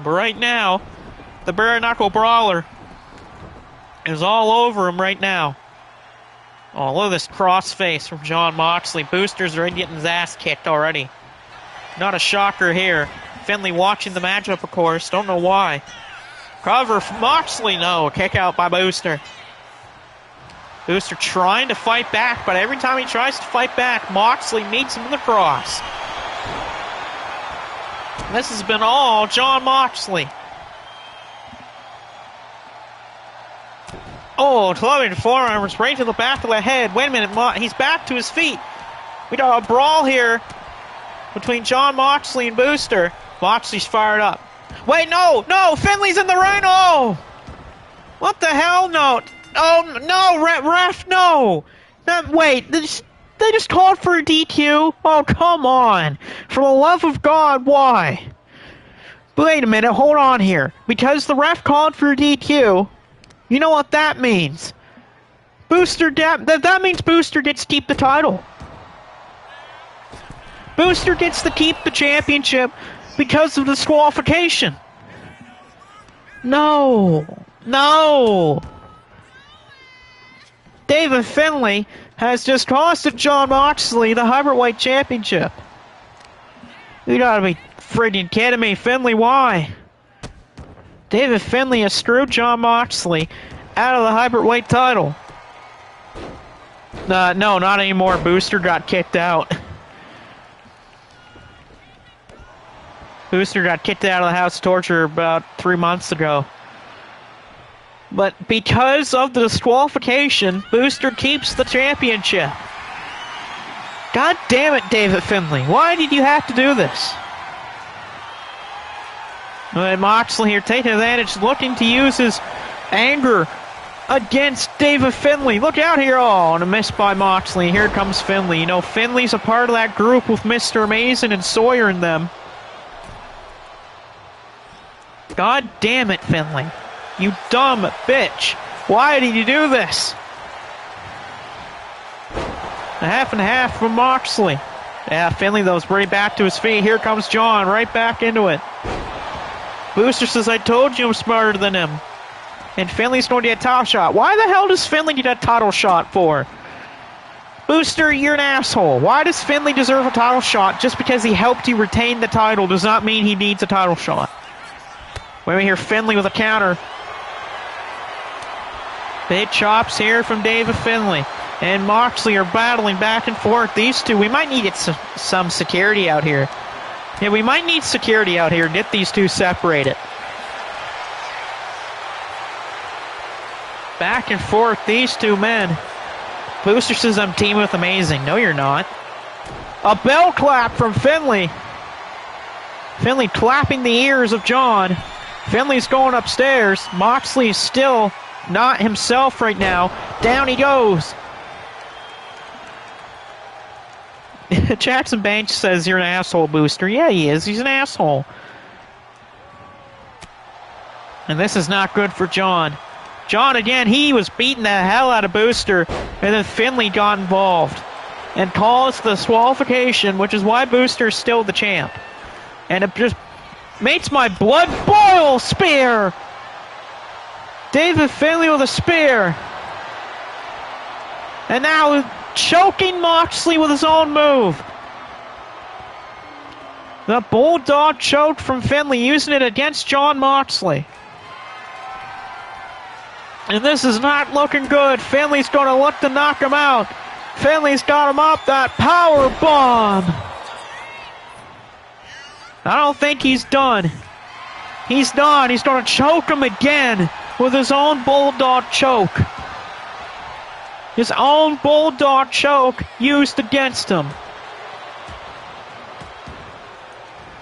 But right now, the bare knuckle brawler is all over him right now. Oh, look at this crossface from Jon Moxley. Booster's already getting his ass kicked already. Not a shocker here. Finley watching the matchup, of course. Don't know why. Cover from Moxley. No, kick out by Booster. Booster trying to fight back, but every time he tries to fight back, Moxley meets him in the cross. This has been all Jon Moxley. Oh, clubbing forearms right to the back of the head. Wait a minute, he's back to his feet. We got a brawl here between Jon Moxley and Booster. Moxley's fired up. Wait, no, Finley's in the ring. Oh, what the hell? No, oh no, ref, no. Wait, they just called for a DQ. Oh, come on, for the love of God, why? Wait a minute, hold on here. Because the ref called for a DQ. You know what that means? That means Booster gets to keep the title. Booster gets to keep the championship because of disqualification. No. David Finlay has just costed Jon Moxley the Heavyweight Championship. You gotta be friggin' kidding me, Finlay, why? David Finlay has screwed Jon Moxley out of the Heavyweight title. No, not anymore. Booster got kicked out. Booster got kicked out of the House of Torture about 3 months ago. But because of the disqualification, Booster keeps the championship. God damn it, David Finlay. Why did you have to do this? Moxley here taking advantage, looking to use his anger against David Finlay. Look out here. Oh, and a miss by Moxley. Here comes Finlay. You know, Finlay's a part of that group with Mr. Amazing and Sawyer and them. God damn it, Finlay. You dumb bitch. Why did you do this? A half and a half from Moxley. Yeah, Finlay, though, is right back to his feet. Here comes Jon, right back into it. Booster says, I told you I'm smarter than him. And Finlay's going to get a title shot. Why the hell does Finlay get a title shot for? Booster, you're an asshole. Why does Finlay deserve a title shot? Just because he helped you retain the title does not mean he needs a title shot. Wait, we hear Finlay with a counter. Big chops here from David Finlay. And Moxley are battling back and forth. These two, we might need some security out here. Yeah, we might need security out here to get these two separated. Back and forth, these two men. Booster says I'm teaming with Amazing. No, you're not. A bell clap from Finlay. Finlay clapping the ears of Jon. Finlay's going upstairs. Moxley is still not himself right now. Down he goes. Jackson Banks says you're an asshole, Booster. Yeah, he is. He's an asshole. And this is not good for Jon. Jon, again, he was beating the hell out of Booster, and then Finlay got involved and caused the disqualification, which is why Booster is still the champ. And it just makes my blood boil. Spear! David Finlay with a spear. And now choking Moxley with his own move. The Bulldog choke from Finlay, using it against Jon Moxley. And this is not looking good. Finlay's going to look to knock him out. Finlay's got him up. That power bomb. I don't think he's done. He's done. He's going to choke him again with his own Bulldog choke. His own Bulldog choke used against him.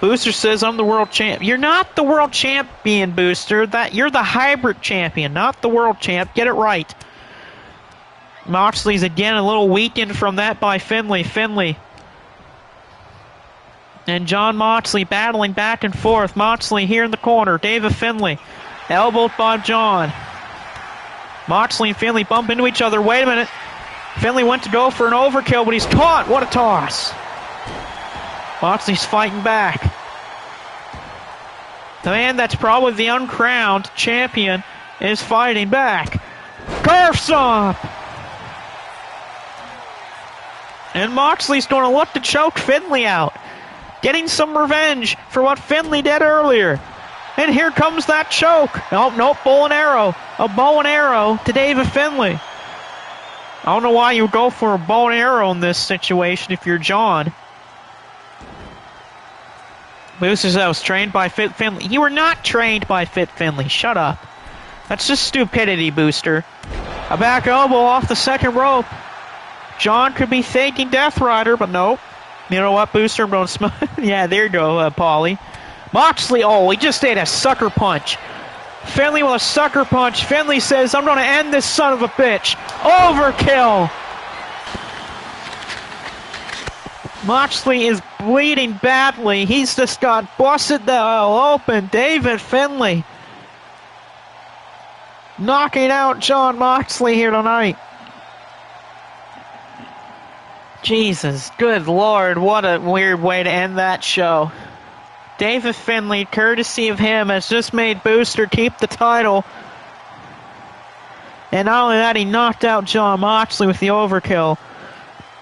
Booster says, I'm the world champ. You're not the world champion, Booster. You're the hybrid champion, not the world champ. Get it right. Moxley's again a little weakened from that by Finlay. Finlay. And Jon Moxley battling back and forth. Moxley here in the corner. David Finlay. Elbowed by Jon. Moxley and Finlay bump into each other. Wait a minute. Finlay went to go for an overkill, but he's caught. What a toss. Moxley's fighting back. The man that's probably the uncrowned champion is fighting back. Curse up! And Moxley's going to look to choke Finlay out. Getting some revenge for what Finlay did earlier. And here comes that choke. Nope, bow and arrow. A bow and arrow to David Finlay. I don't know why you go for a bow and arrow in this situation if you're Jon. Booster says I was trained by Fit Finlay. You were not trained by Fit Finlay. Shut up. That's just stupidity, Booster. A back elbow off the second rope. John could be thanking Death Rider, but nope. You know what, Booster? I'm going to yeah, there you go, Paulie. Moxley, oh, he just ate a sucker punch. Finley with a sucker punch. Finley says, I'm going to end this son of a bitch. Overkill. Moxley is bleeding badly. He's just got busted the hell open. David Finley knocking out John Moxley here tonight. Jesus, good Lord, what a weird way to end that show. David Finley, courtesy of him, has just made Booster keep the title. And not only that, he knocked out John Moxley with the overkill.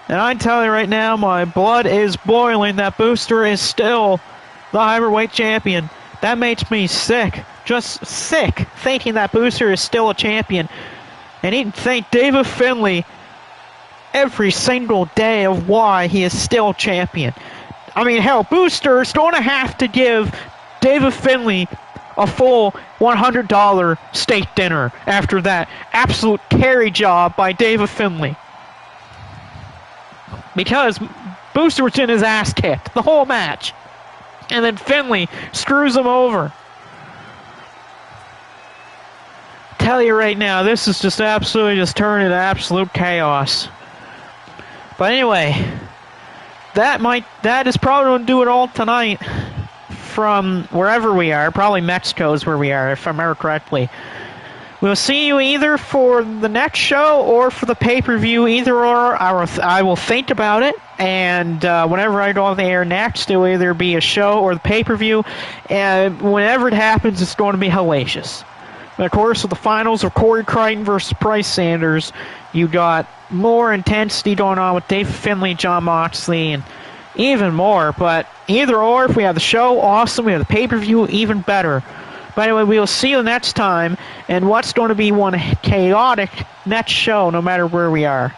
And I tell you right now, my blood is boiling that Booster is still the heavyweight champion. That makes me sick. Just sick, thinking that Booster is still a champion. And he can thank David Finley every single day of why he is still champion. I mean, hell, Booster is going to have to give David Finley a full $100 steak dinner after that absolute carry job by David Finley. Because Booster was in his ass kicked the whole match. And then Finley screws him over. Tell you right now, this is just absolutely just turning into absolute chaos. But anyway, that is probably going to do it all tonight from wherever we are. Probably Mexico is where we are, if I remember correctly. We'll see you either for the next show or for the pay-per-view. Either or, I will think about it. And whenever I go on the air next, it will either be a show or the pay-per-view. And whenever it happens, it's going to be hellacious. And of course, with the finals of Corey Crichton versus Bryce Sanders, you got more intensity going on with David Finley, John Moxley, and even more. But either or, if we have the show, awesome. We have the pay-per-view, even better. But anyway, we will see you next time, and what's going to be one chaotic next show, no matter where we are.